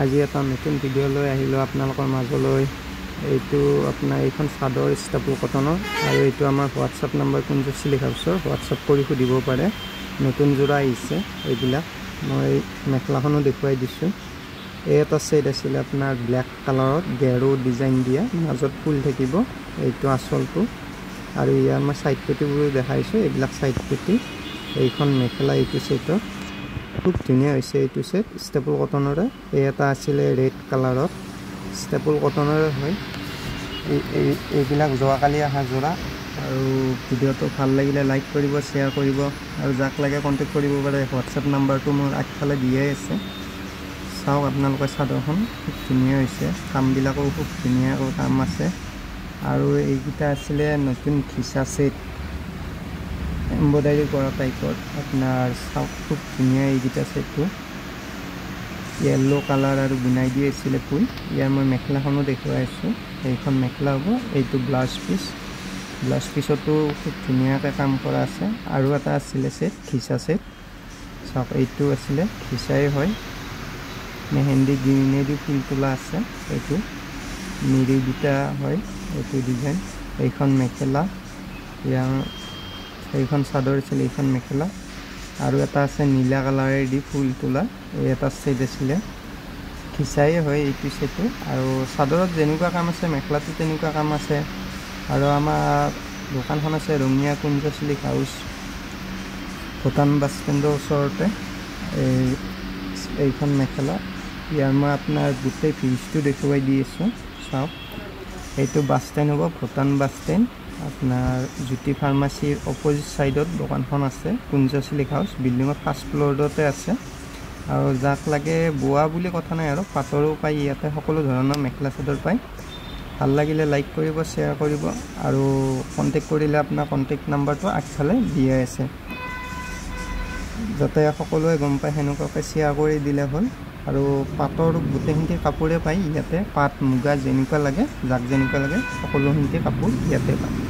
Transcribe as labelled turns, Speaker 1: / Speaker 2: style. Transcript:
Speaker 1: আজি এটা নতুন ভিডিঅ' লৈ আহিলোঁ আপোনালোকৰ মাজলৈ। এইটো আপোনাৰ এইখন চাদৰ ষ্টাপুল কটনৰ আৰু এইটো আমাৰ হোৱাটছআপ নাম্বাৰ কুঞ্জশ্ৰী ছিল্ক হাউচৰ হোৱাটছআপ কৰি সুধিব পাৰে। নতুন যোৰা আহিছে এইবিলাক। মই মেখেলাখনো দেখুৱাই দিছোঁ। এই এটা ছেট আছিলে আপোনাৰ ব্লেক কালাৰত গেৰু ডিজাইন দিয়া, মাজত ফুল থাকিব, এইটো আঁচলটো। আৰু ইয়াৰ মই ছাইড পেটিবোৰো দেখাইছোঁ, এইবিলাক ছাইড পেটি। এইখন মেখেলা এইটো ছেটৰ খুব ধুনীয়া হৈছে। এইটো ছেট ষ্টেপুল কটনৰে। এই এটা আছিলে ৰেড কালাৰত, ষ্টেপুল কটনৰে হয়। এইবিলাক যোৱাকালি অহা যোৰা। আৰু ভিডিঅ'টো ভাল লাগিলে লাইক কৰিব, শ্বেয়াৰ কৰিব, আৰু যাক লাগে কণ্টেক্ট কৰিব পাৰে। হোৱাটছআপ নাম্বাৰটো মোৰ আগফালে দিয়াই আছে। চাওক আপোনালোকে চাদৰখন খুব ধুনীয়া হৈছে, কামবিলাকো খুব ধুনীয়াকৈ কাম আছে। আৰু এইকেইটা আছিলে নতুন ঘিচা ছেট, এম্ব্ৰইডাৰী কৰা টাইপৰ। আপোনাৰ চাওক খুব ধুনীয়া এইকেইটা ছেটটো। য়েল্ল' কালাৰ আৰু গুণাই দি আছিলে ফুল। ইয়াৰ মই মেখেলাখনো দেখুৱাই আছোঁ। এইখন মেখেলা হ'ব, এইটো ব্লাউজ পিচ। ব্লাউজ পিছতো খুব ধুনীয়াকৈ কাম কৰা আছে। আৰু এটা আছিলে ছেট, ঘিচা ছেট। চাওক এইটো আছিলে ঘিচাই হয়, মেহেন্দি গ্ৰীনেদি ফুল তোলা আছে। এইটো মিৰি দুটা হয়, এইটো ডিজাইন। এইখন মেখেলা, ইয়াৰ এইখন চাদৰ আছিলে, এইখন মেখেলা। আৰু এটা আছে নীলা কালাৰেদি ফুল তোলা, এই এটা ছেট আছিলে। ঘিচাই হয় এইটো ছেটো। আৰু চাদৰত যেনেকুৱা কাম আছে মেখেলাটো তেনেকুৱা কাম আছে। আৰু আমাৰ দোকানখন আছে Rangia Kunjashree silk house, Bhutan bus ষ্টেণ্ডৰ ওচৰতে। এইখন মেখেলা। ইয়াৰ মই আপোনাৰ গোটেই ভিউজটো দেখুৱাই দি আছোঁ। চাওক এইটো বাছ ষ্টেণ্ড হ'ব, ভূটান বাছ ষ্টেণ্ড। আপোনাৰ জ্যোতি ফাৰ্মাচীৰ অপ'জিট ছাইডত দোকানখন আছে, কুঞ্জশ্ৰী ছিল্ক হাউচ। বিল্ডিঙৰ ফাৰ্ষ্ট ফ্ল'ৰতে আছে। আৰু যাক লাগে বোৱা বুলি কথা নাই, আৰু পাটৰো পায় ইয়াতে, সকলো ধৰণৰ মেখেলা চাদৰ পায়। ভাল লাগিলে লাইক কৰিব, শ্বেয়াৰ কৰিব, আৰু কণ্টেক্ট কৰিলে আপোনাৰ কণ্টেক্ট নাম্বাৰটো আগফালে দিয়াই আছে, যাতে সকলোৱে গম পায়। সেনেকুৱাকৈ শ্বেয়াৰ কৰি দিলে হ'ল। আৰু পাটৰ গোটেইখিনি কাপোৰে পায় ইয়াতে, পাট মুগা যেনেকুৱা লাগে, যাক যেনেকুৱা লাগে সকলোখিনি কাপোৰ ইয়াতে পায়।